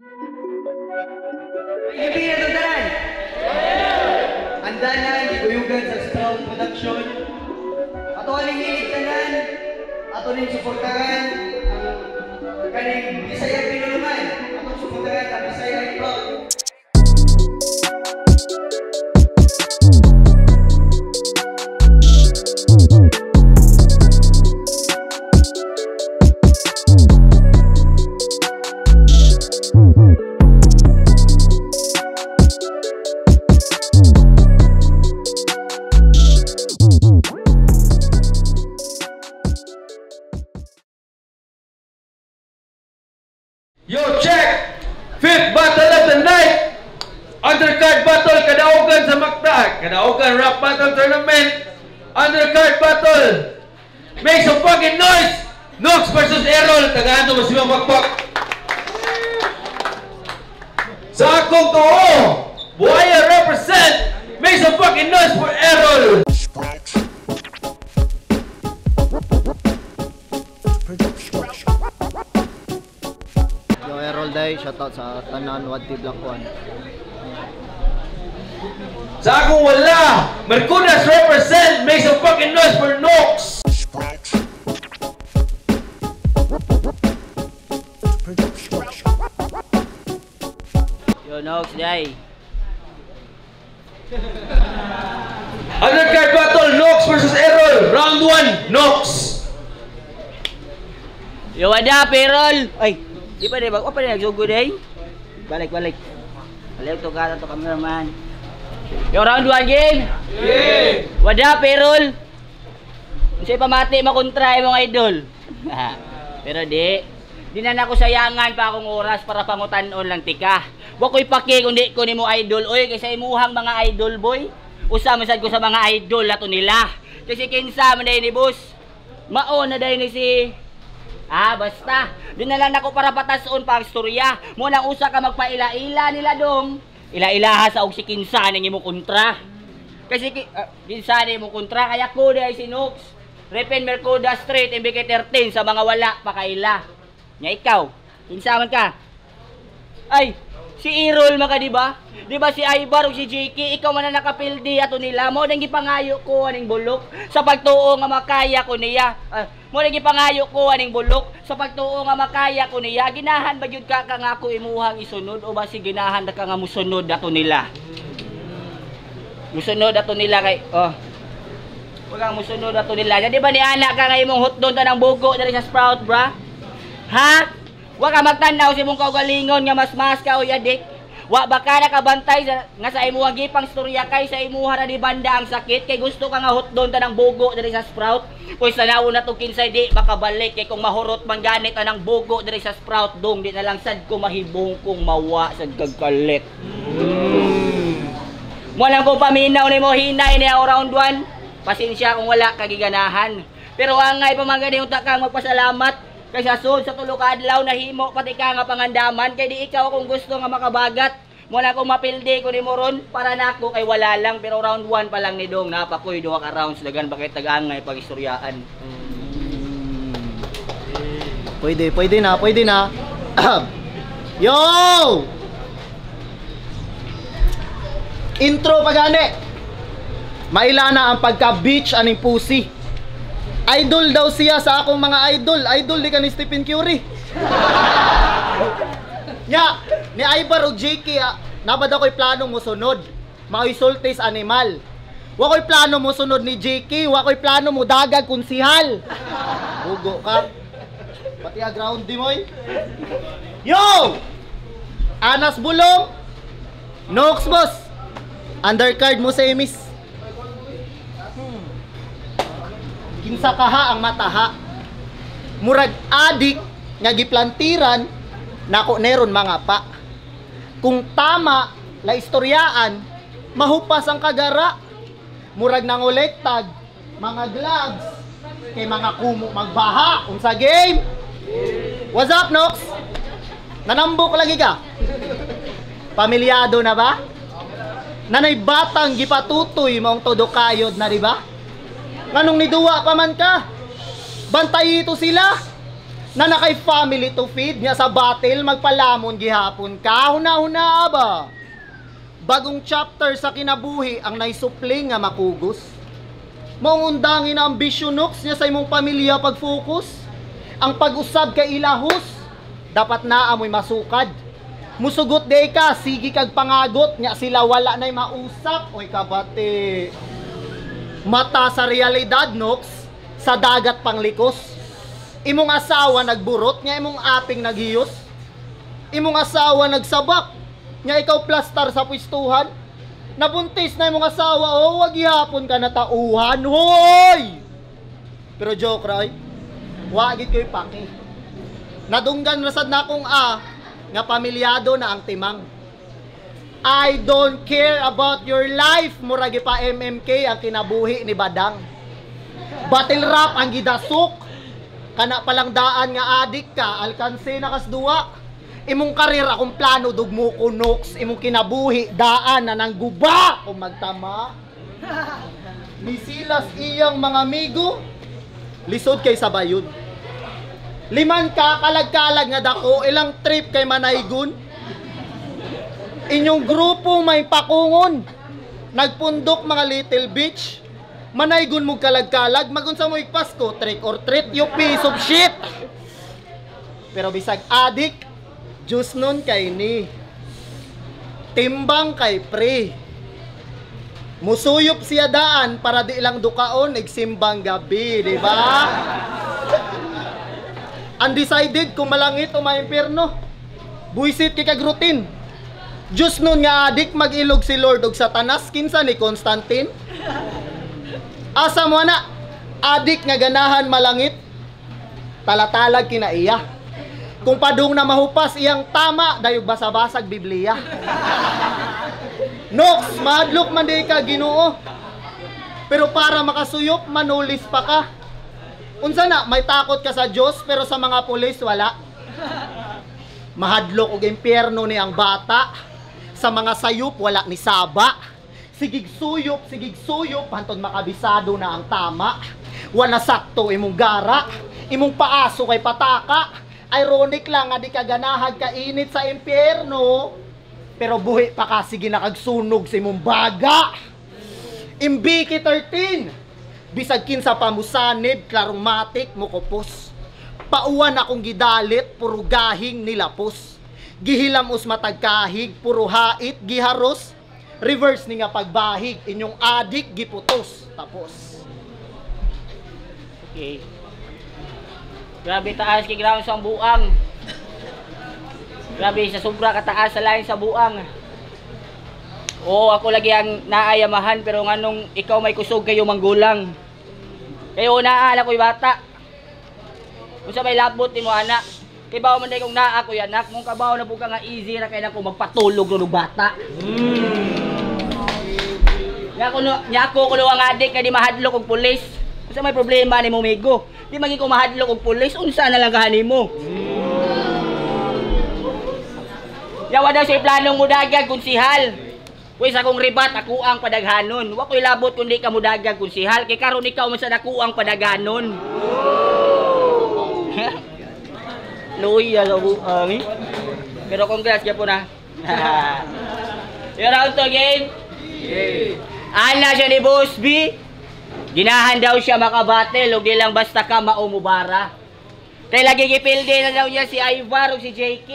Gabi na tundaran! Handa na giguyugan sa Sprout Production. Ato aning hiligtanan, ato ning suportahan ang kaning Bisaya Pinuluman. Ato suportahan ang Bisaya Vlog. Yo, check! Fifth battle of the night! Undercard battle, Kadaugan sa Makta! Kadaugan Rap Battle Tournament! Undercard battle! Make some fucking noise! Nox versus Errol! Tagaan to, masimang pakpak! Sa akong tuo! Buhaya represent! Make some fucking noise for Errol! Day, shoutout sa tanan Wadti Black One. Sa akong wala, Mercudas represent, make some fucking noise for Nox! Yo, Nox, Day. Undercard battle, Nox versus Errol, round 1, Nox! Yo, what up, Errol? Ay, di pa rin, apa rin nagsugod eh? Balik. Balik to kata to cameraman. Yo, round 1 game. Yeah. What up, Errol? Kasi pamati makontra mga idol. Pero di na nako sayangan pa akong oras para pangutanon lang tika. Wa ko'y paki kung di ko nimo idol. Oy, kaysa imuhang mga idol boy. Usa man sad ko sa mga idol ato nila. Kasi kinsa man day ni boss. Mao na day ni si basta. Di na lang ako para patason pa ang istorya. Muna usa ka magpaila-ila nila dong. Ila-ilaha sa og si kinsa ning imo kontra. Kasi kinsa ning imo kontra kaya ko di ay si Nox. Repen Mercuda Street MBK13 sa mga wala pa kaila. Nya ikaw, kinsa man ka? Ay, si Errol maka di ba? Di ba si Ibar ug si JK ikaw man na nakapildi ato nila mo nang gipangayo ko aning bulok sa pagtuo nga makaya ko niya. Mo nang gipangayo ko aning bulok sa pagtuo nga makaya ko niya. Ginahan ba gyud ka nga ako imuhang isunod o ba si ginahan ka nga musunod ato nila? Musunod ato nila kay wala musunod ato nila. Di ba ni anak ka nga imong hotdon ta ng bugo diri sa Sprout, bra? Ha? Wa ka magtanaw si mong kaugalingon nga mas ka o yadik. Wa ba ka nakabantay nga sa imuhang gipang storya kay sa imuha na di banda ang sakit kay gusto ka nga hotdon ta ng bugo diri sa Sprout. Kung sa nauna to kinsay di makabalik kay kung mahurot man ganit anang bugo diri sa Sprout dong di na lang sad ko mahibong kung mawa sad kagkalit. Mo lang ko paminaw nimo hinay ni round 1. Pasensya kung wala kagiganahan. Pero angay pa man gani unta kang magpasalamat. Kay sa sud sa tulo ka adlaw nahimo pati ka nga pangandaman kay di ikaw kung gusto nga makabagat mo na ko mapildi ko nimo ron para nako kay wala lang pero round 1 pa lang ni dong napakoy duha ka rounds dagan bakit tag-angay pagistoryaan. Pwede na. Yo! Intro pagani. Mailana ang pagka-beach aning pusi. Idol daw siya sa akong mga idol. Idol di ka ni Stephen Curry. Nya, ni Ibar o JK nabad ako'y plano mo sunod. Mao'y sultis animal. Wa ko'y plano mo sunod ni JK. Wa ko'y plano mo dagag kunsihal. Bugo ka. Pati ground di mo'y. Yo! Anas Bulong. Nox boss. Undercard mo sa emis. Kinsa kaha ang mataha. Murag adik nga giplantiran nako neron mga pa. Kung tama la istoryaan mahupas ang kagara. Murag nangulektag mga gloves kay mga kumo magbaha unsa game. What's up Nox? Nanambok lagi ka? Pamilyado na ba? Nanay batang gipatutoy maong todo kayod na di ba? Nganong niduwa pa man ka? Bantay ito sila. Na nakay family to feed niya sa battle magpalamon gihapon ka huna-huna ba. Bagong chapter sa kinabuhi ang naisupling nga makugos. Maungundangin ang ambisyonoks niya sa imong pamilya pag-focus. Ang pag-usab kay ilahos, dapat na amoy masukad. Musugot day ka, sige kag pangagot niya sila wala na'y mausap. Oy kabate. Mata sa realidad noks, sa dagat panglikos. Imong asawa nagburot, niya imong aping naghiyos. Imong asawa nagsabak, niya ikaw plastar sa pwistuhan. Nabuntis na imong asawa, oh, wag ihapon ka na tauhan, hoy! Pero joke ra, oy. Wagit ko'y paki. Nadunggan rasad na akong nga pamilyado na ang timang. I don't care about your life, muragi pa MMK ang kinabuhi ni Badang. Battle rap ang gidasok. Kana palang daan nga adik ka, alkanse na kasduwa. Imong karir akong plano dugmo ko noks, imong kinabuhi daan na nang guba kung magtama. Misilas iyang mga amigo, lisod kay sabayod. Liman ka kalag-kalag nga dako, ilang trip kay Manaygon. Inyong grupo may pakungon, nagpundok mga Little Beach. Manaygon mo kalag-kalag, magunsa mo Pasko, trick or treat, you piece of shit. Pero bisag adik, Diyos nun kay ni. Timbang kay pre. Musuyop siya daan para di lang dukaon, nagsimbang gabi, di ba? Undecided kung malangit o maimpierno. Buisit kay kag routine. Diyos nun nga adik, mag-ilog si Lord og Satanas, kinsa ni Constantine. Asa mo na, adik nga ganahan malangit, talatalag kinaiya. Kung padung na mahupas iyang tama, dayog basa-basag Biblia. Nox, mahadlok man di ka Ginoo. Pero para makasuyop, manulis pa ka. Unsa na, may takot ka sa Diyos, pero sa mga pulis, wala. Mahadlok og impyerno ni ang bata. Sa mga sayop, wala ni saba. Sigig suyop, hantod makabisado na ang tama. Wala sakto imong gara, imong paaso kay pataka. Ironic lang nga di ka ganahag kainit sa impyerno, pero buhi pa ka sige nakagsunog sa imong baga. Imbiki 13, bisag kinsa pa musanib, klarong matik mo kupos. Pauwan akong gidalit, puro gahing nilapos. Gihilamos matagkahig, puro hait, giharos. Reverse ni nga pagbahig, inyong adik giputos. Tapos. Okay. Grabe taas kay ground sa buang. Grabe sa sobra kataas sa lain sa buang. Oo, ako lagi ang naayamahan pero nganong ikaw may kusog kayo manggulang. Kayo naala ko'y bata. Kung sa may labot ni mo anak. Kay bawo man day kong naa ko anak, mong kabaw na buka nga easy ra kay nako magpatulog no bata. Nya ako kuno ang adik kay di mahadlok og pulis. Unsa may problema ni mo migo? Di magi ko mahadlok og pulis, unsa na lang kahanin mo? Yawa daw siya planong mudagag konsihal. Kuy sa kong ribat ako ang padaghanon. Wa ko'y labot kundi ka mudagag konsihal kay karon ikaw man sa dako ang padaghanon. Luya sa buang. Pero congrats gyapon na. You're out again. Ana siya ni Boss B. Ginahan daw siya makabattle ug di lang basta ka maumubara. Kay lagi gipilde na daw niya si Ivar ug si JK.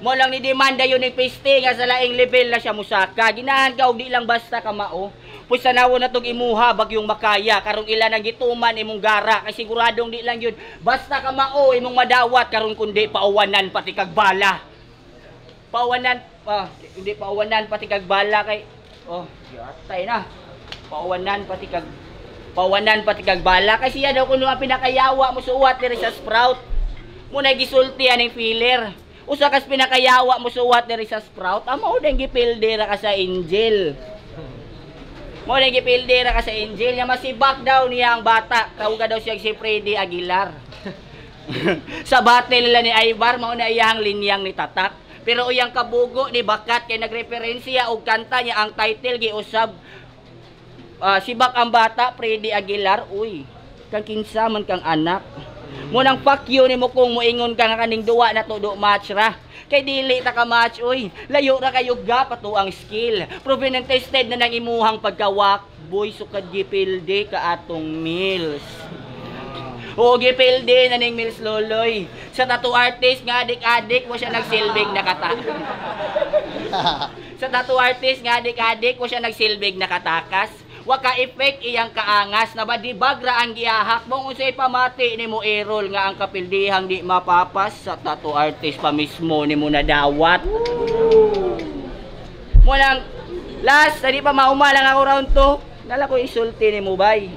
Mo lang ni demanda yun ni piste nga sa laing level na siya musaka. Ginahan ka ug di lang basta ka mao. Puy sa nawo na tong imuha bagyong makaya karong ilan ang gituman imong gara kay siguradong di lang yun basta ka mao imong madawat karon kundi pauwanan pati kag bala. Pauwanan hindi pauwanan pati kag bala kay yatay na. Pauwanan pati kag bala kasi siya daw kuno ang pinakayawa mo suwat diri sa Sprout. Muna gisulti aning filler. Usa kas pinakayawa mo suwat diri sa Sprout, amo ding gipilde ra ka sa Angel. Mo ding gipilde ra ka sa Angel, nya masibak daw niya ang bata. Tawag daw siya si Freddy Aguilar. Sa battle nila ni Ivar mao na iyang linyang ni Tatak. Pero uyang kabugo ni Bakat kay nagreferensya og kanta niya ang title giusab sibak ang bata Freddy Aguilar. Uy, kang kinsa man kang anak. Munang fuck you nimo kung moingon ka nga kaning duwa na todo match ra. Kay dili ta ka match oy. Layo ra kayo ga pato ang skill. Proven and tested na nang imuhang pagkawak boy sukad gipilde ka atong meals. O gipilde na ning meals loloy. Sa tattoo artist nga adik-adik mo siya nagsilbig Sa tattoo artist nga adik-adik mo siya nagsilbig nakatakas. Wa ka effect iyang kaangas na badibag ra ang gihahak mo unsay pamati nimo erol nga ang kapildihang di mapapas sa tattoo artist pa mismo nimo nadawat. Mo lang last di pa maumalang ako round 2. Nala ko isulti nimo bay.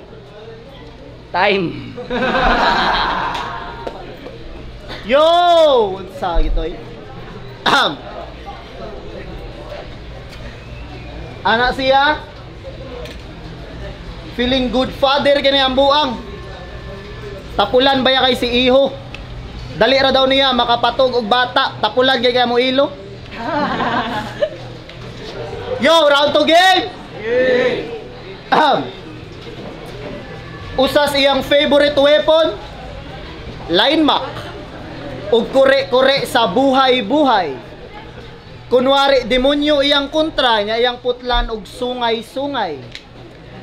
Time. Yo! Unsa gitoy? Anak siya? Feeling good father kini ang buang. Tapulan baya kay si iho. Dali ra daw niya makapatog og bata. Tapulan kay mo ilo. Yo, round 2 game. Usas iyang favorite weapon, line mac. Ug kure-kure sa buhay-buhay. Kunwari demonyo iyang kontra nya iyang putlan og sungay-sungay.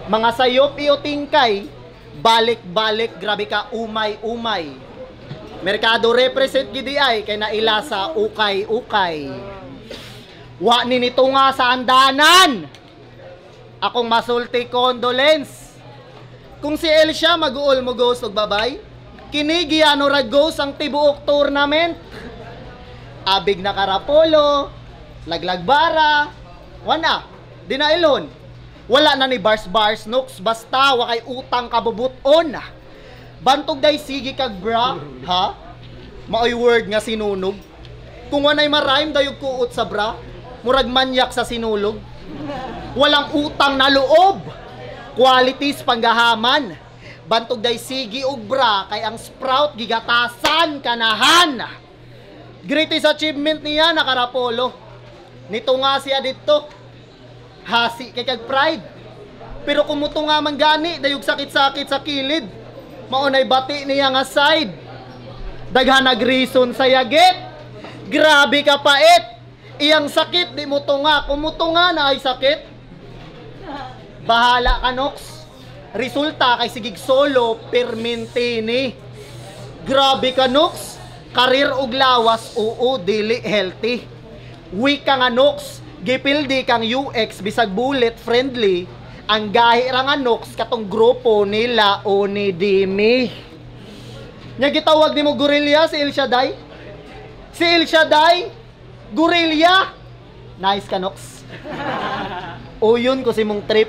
Mga sayop iyo tingkay, balik-balik grabe ka umay-umay. Merkado represent gidi ay kay naila sa ukay-ukay. Wa ni nito nga sa andanan. Akong masulti condolence. Kung si Elsia mag-uol mo ghost og babay, kini giano ra ghost ang tibuok tournament. Abig na karapolo, laglagbara, wana, dinailon. Wala na ni bars nooks basta wa kay utang kabubuton. Bantog day sige kag bra, ha? Maoy word nga sinunog. Kung wanay marime dayog kuot sa bra, murag manyak sa sinulog. Walang utang na loob. Qualities panggahaman. Bantog day sigi ug bra kay ang sprout gigatasan kanahan. Greatest achievement niya nakarapolo. Nito nga siya dito. Hasi kay kag pride. Pero kumuto nga man gani dayog sakit-sakit sa kilid. Maunay bati niya nga side. Daghan nag-reason sa yagit. Grabe ka pait. Iyang sakit di mo tunga. Kumuto nga na ay sakit. Bahala ka, Nox. Resulta kay sigig solo permentini. Grabe ka, Nox. Karir og lawas, oo, dili healthy. Weak ka nga, Nox. Gipildi kang UX bisag bullet friendly. Ang gahi ra nga, Nox, katong grupo nila o ni Dimi. Nya gitawag nimo gorilla si El Shaddai? Si El Shaddai? Gorilla? Nice ka, Nox. O yun ko si mong trip.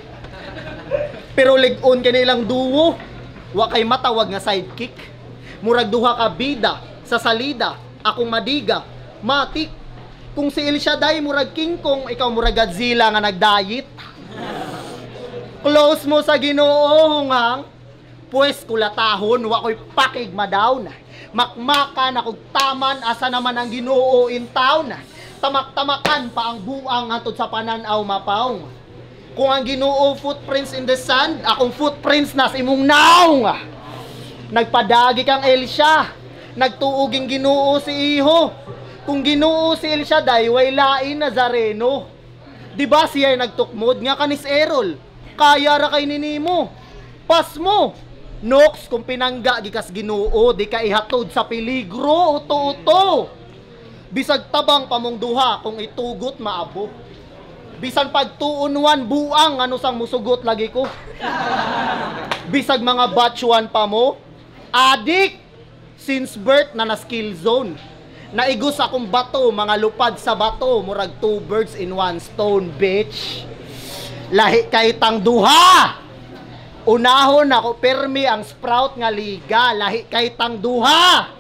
Pero lig-on kanilang duo. Wa kay matawag nga sidekick. Murag duha ka bida sa salida. Akong madiga, matik. Kung si El Shaddai murag King Kong, ikaw murag Godzilla nga nagdayit. Close mo sa Ginoo hungang. Pues kulatahon wa koy pakig madown. Makmakan akog taman asa naman ang Ginoo in town. Tamak-tamakan pa ang buang atod sa pananaw mapaw. Kung ang Ginoo footprints in the sand, akong footprints nas imong naong. Nagpadagi kang Elsia, nagtuuging Ginoo si Iho. Kung Ginoo si Elsia day, way lain Nazareno. Diba siya ay nagtukmod nga kanis Erol? Kaya ra kay ninimo. Pas mo. Nox, kung pinangga gikas Ginoo, di ka ihatod sa peligro, uto-uto. Bisag tabang pamong duha kung itugot maabo. Bisan pagtuunwan buang ano sang musugot lagi ko. Bisag mga batchuan pa mo. Adik since birth na skill zone. Naigos akong bato, mga lupad sa bato, murag 2 birds in 1 stone, bitch. Lahi kay tang duha. Unahon ako permi ang sprout nga liga, lahi kay tang duha.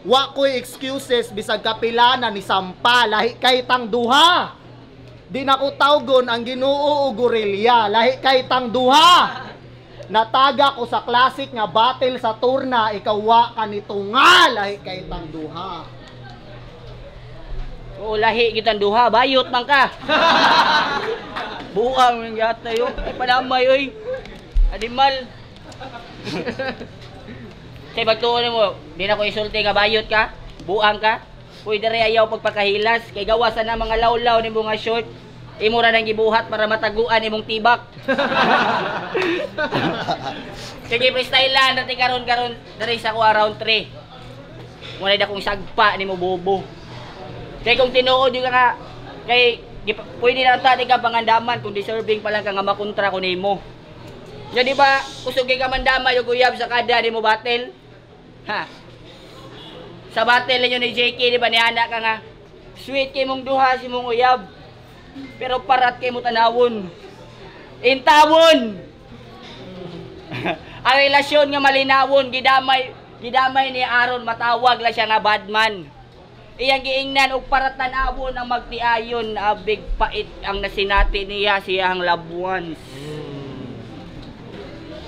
Wa ko'y excuses bisag kapilana ni Sampa, lahi kay tang duha. Di na ko tawgon ang Ginoo o gorilla, lahi kay tang duha. Nataga ko sa classic nga battle sa turna, ikaw wa ka nito nga, lahi kay tang duha. Oo, lahi kitang duha, bayot man ka. Buang ng yata yun. Ay, panamay, oy. Animal. Say pagtuon mo, di na ko isulti nga bayot ka, buang ka. Pwede rin ayaw pagpakahilas, kay gawasan na mga lawlaw ni mga short. Imo ra nang gibuhat para mataguan imong tibak. Sige freestylean dati karon diri sa ko round 3. Wala na kong sagpa nimo bobo. Kay kung tinuod yung ka kay pwede na tati ka pangandaman kung deserving pa lang ka nga makontra ko nimo. Ya di ba kusog kay ka mandama yung guyab sa kada nimo battle? Ha. Sa battle ninyo ni JK di ba niana ka nga sweet kay mong duha si mong uyab. Pero parat kay mo tanawon. Intawon. Ang relasyon nga malinawon gidamay ni Aaron matawag la siya nga badman. Iyang giingnan og parat tanawon ang magtiayon big pait ang nasinati niya siyang loved ones.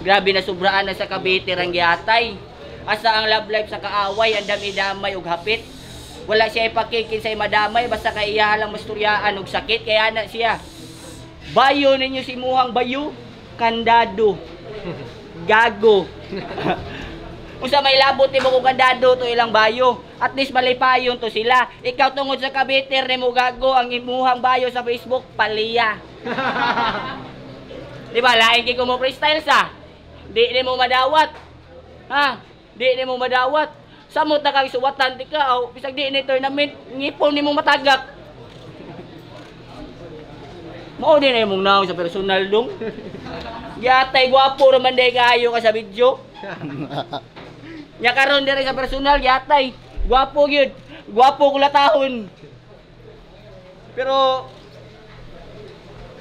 Grabe na sobraan na sa Cavite rang giatay. Asa ang love life sa kaaway ang dami-damay og hapit. Wala siya ipakikin sa madamay basta kay iya lang masturyaan og sakit kaya na siya. Bayo ninyo si muhang bayo, kandado. Gago. Usa may labot nimo kung kandado to ilang bayo. At least malipayon to sila. Ikaw tungod sa Cavite nimo gago ang imuhang bayo sa Facebook paliya. Di ba lain kay ko mo freestyle sa? Di nimo madawat. Ha? Di nimo madawat. Samot na kang suwatan di ka, o bisag di ni tournament, ngipon ni mong matagak. Mao din ay mong naong sa personal dong. Yatay, gwapo naman day kayo ka sa video. Nya karon dire sa personal, yatay, gwapo gyud. Gwapo kulatahon. Pero,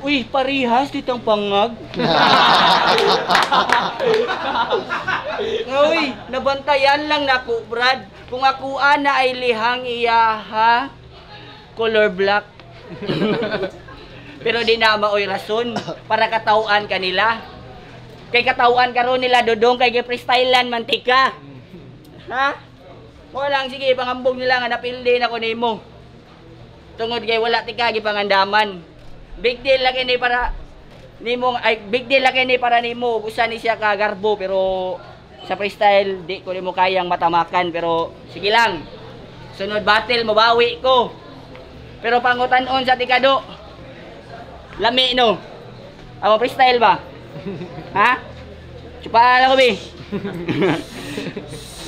uy, parihas ditang pangag. Uy, nabantayan lang nako, Brad. Kung ako ana ay lihang iyaha, color black. Pero di na maoy rason para katauan kanila. Kay katauan karon nila dodong kay freestylean mantika. Ha? Walang sige pangambog nila nga napildi na ko nimo. Tungod kay wala tika gipangandaman. Big deal lagi ni para nimo ay big deal lagi ni para nimo usa ni siya ka garbo pero sa freestyle di ko nimo kayang matamakan pero sige lang. Sunod battle mabawi ko. Pero pangutan-on sa tikado. Lami no. Amo freestyle ba? Ha? Chupa ko bi.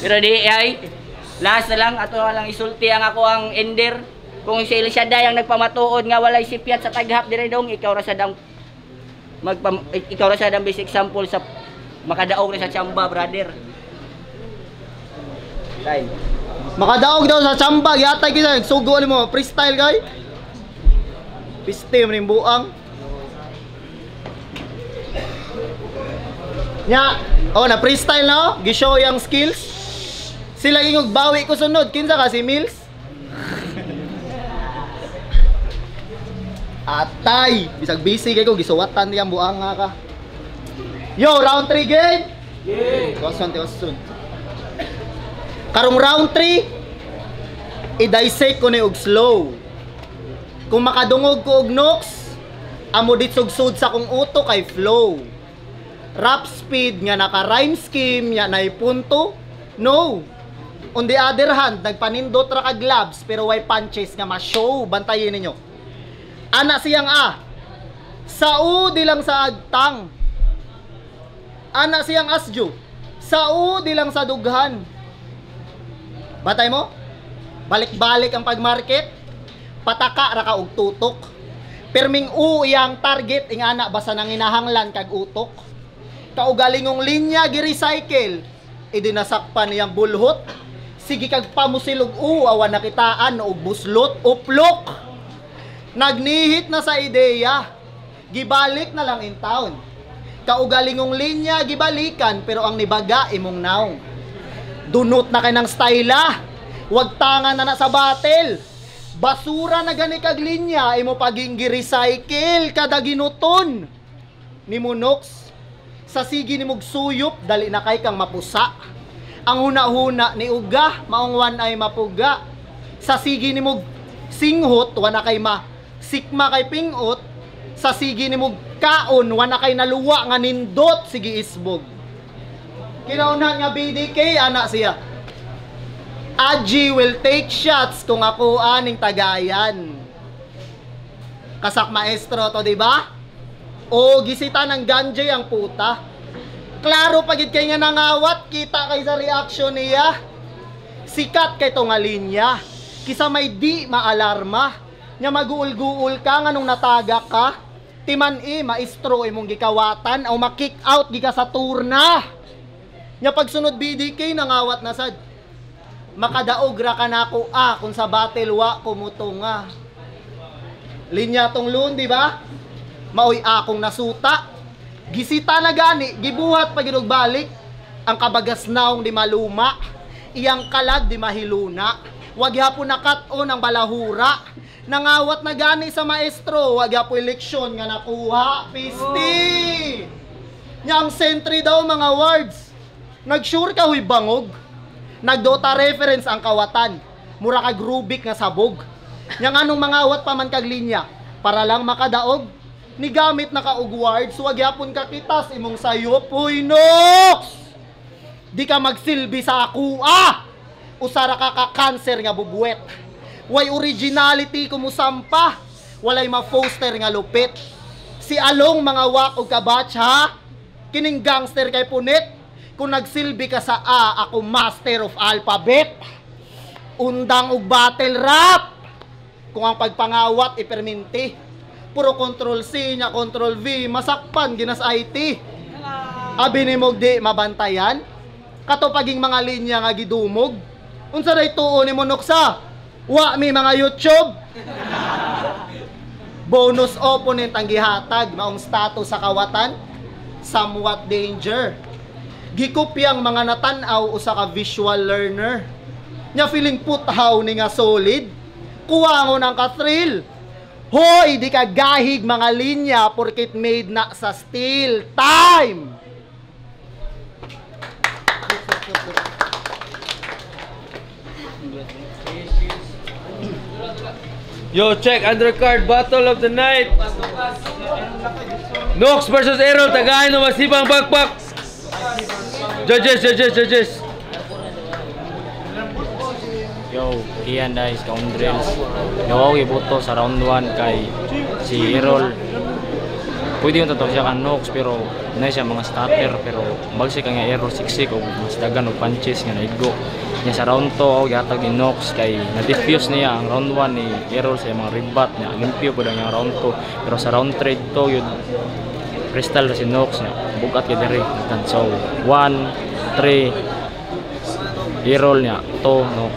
Pero di ay last na lang ato lang isulti ang ako ang ender. Kung si Elishada yung nagpamatuod nga walay sipiat sa taghap dire dong ikaw ra sa dang ikaw ra sa dang basic example sa makadaog na sa chamba brother. Time. Makadaog daw sa chamba yatay kita sugo mo freestyle guy. Piste mo ning buang. Nya, oh na freestyle na, gi-show yung skills. Sila ingog bawi ko sunod kinsa ka si Mills. Atay, bisag busy kay ko gisuwatan diyang buang nga ka. Yo, round 3 game. Tiwason. Karong round 3 i-dissect ko ni og slow. Kung makadungog ko og nooks, amo dit sugsud sa kong uto kay flow. Rap speed nga naka-rhyme scheme nya nay punto. No. On the other hand, nagpanindot ra ka gloves pero way punches nga ma-show. Bantayin ninyo. Ana siyang sa u di lang sa agtang. Ana siyang asjo. Sa u di lang sa dughan. Batay mo? Balik-balik ang pagmarket. Pataka ra ka og tutok. Perming u iyang target ing ana basa nang hinahanglan kag utok. Kaugalingong linya gi-recycle. Idinasakpan iyang bulhot. Sige kag pamusilog u awan nakitaan og buslot uplok. Nagnihit na sa ideya, gibalik na lang in town. Kaugalingong linya, gibalikan, pero ang nibaga imong naong. Dunot na kay ng styla, wag tangan na sa battle. Basura na gani kag linya, imo paging gi-recycle, kada ginuton. Ni Munox, sa sige ni mog suyop, dali na kay kang mapusa. Ang huna-huna ni Uga, maungwan ay mapuga. Sa sige ni mog singhot, wana kay sikma kay pingot, sa sige ni mog kaon wana kay naluwa nga nindot sige isbog. Kinaunan nga BDK, anak siya. Aji will take shots kung ako aning tagayan. Kasak maestro to, di ba? O gisita ng ganjay ang puta. Klaro pagid kay nga nangawat, kita kay sa reaction niya. Sikat kay to nga linya. Kisa may di maalarma. Nya maguul-guul ka nga nung natagak ka. Timan maestro imong gikawatan o makick out gika sa turna. Nya pagsunod BDK nangawat na sad. Makadaog ra ka nako kung sa battle wa kumutunga. Linya tong loon, di ba? Maoy akong nasuta. Gisita na gani, gibuhat pa gid og balik. Ang kabagas naong di maluma, iyang kalag di mahiluna. Wag hapon nakat-on ang balahura. Nangawat na gani sa maestro, wag hapon eleksyon nga nakuha. Pisti! Nyang sentry daw mga words. Nag-sure ka huy bangog. Nagdota reference ang kawatan. Mura kag Rubik nga sabog. Yang anong mga awat pa man kag linya para lang makadaog. Ni gamit na ka og words, wag yapon ka kitas imong sayop. Huy Nox! Di ka magsilbi sa ako Usara ka ka-cancer nga bubuwet. Way originality kumusampa. Walay ma-poster nga lupit. Si Along mga wak og kabatch ha. Kining gangster kay punit. Kung nagsilbi ka sa ako master of alphabet. Undang og battle rap. Kung ang pagpangawat iperminti. Puro control C nya control V. Masakpan ginas IT. Abi ni mog di mabantayan. Katupaging mga linya nga gidumog. Unsa day tuo ni mo Noksa? Wa mi mga YouTube. Bonus opponent ang gihatag. Maong status sa kawatan. Somewhat danger. Gikopyang mga natanaw usa ka visual learner. Nya feeling puthaw ni nga solid. Kuwangon ang ka-thrill. Hoy, di ka gahig mga linya porket made na sa steel. Time! Yo, check undercard battle of the night. Nox versus Errol, tagahin ng masibang bakbak. Judges. Yo, Ian guys, Kaundrels. Yo, ako iboto sa round 1 kay si Errol. Pwede yung tatawag siya ka Nox, pero na siya mga starter. Pero bagsik nga Errol siksik o mas dagan o punches nga naigo. Nya sa round 2, ako gihatag ni Nox kay na-diffuse niya ang round 1 ni Errol sa mga rebat niya. Limpyo po lang yung round 2. Pero sa round 3 to, yun crystal na si Nox niya. Bugat ka diri. So, 1, 3, Errol niya. 2, Nox.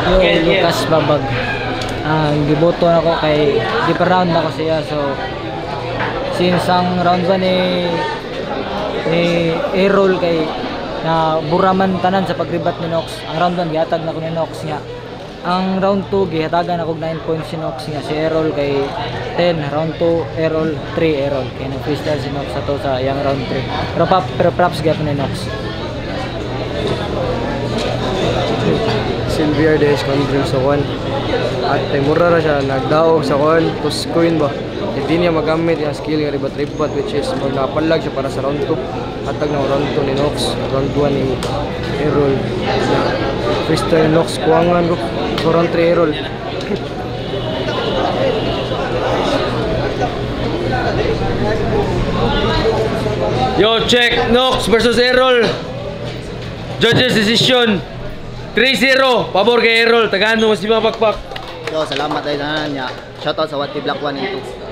Yo, Lucas Babag. Giboto ako kay di pa round ako siya. So since ang round 1 ni Errol kay na buraman tanan sa pagribat ni Nox. Ang round 1 gihatag na ko ni Nox nga. Ang round 2 gihatagan ako 9 points si Nox nga si Errol kay 10. Round 2 Errol, 3 Errol. Kay nag-freestyle si Nox sa to sa yang round 3. Pero props gyud ni Nox. Silvier Days Condrim sa kwan. At mura ra siya nagdaog sa kwan, tos coin ba. Hindi niya magamit yung skill nga ribat-ribat, which is pag nakapalag siya para sa round 2. Hatag na round 2 ni Nox, round 2 ni Errol. Freestyle ni Nox, kuwangan ko. So round 3 Errol. Yo, check Nox versus Errol. Judges decision 3-0, pabor kay Errol. Tagahan mo masibang bakbak. Yo, salamat tayo sa niya. Shoutout sa What Black 1 and 2.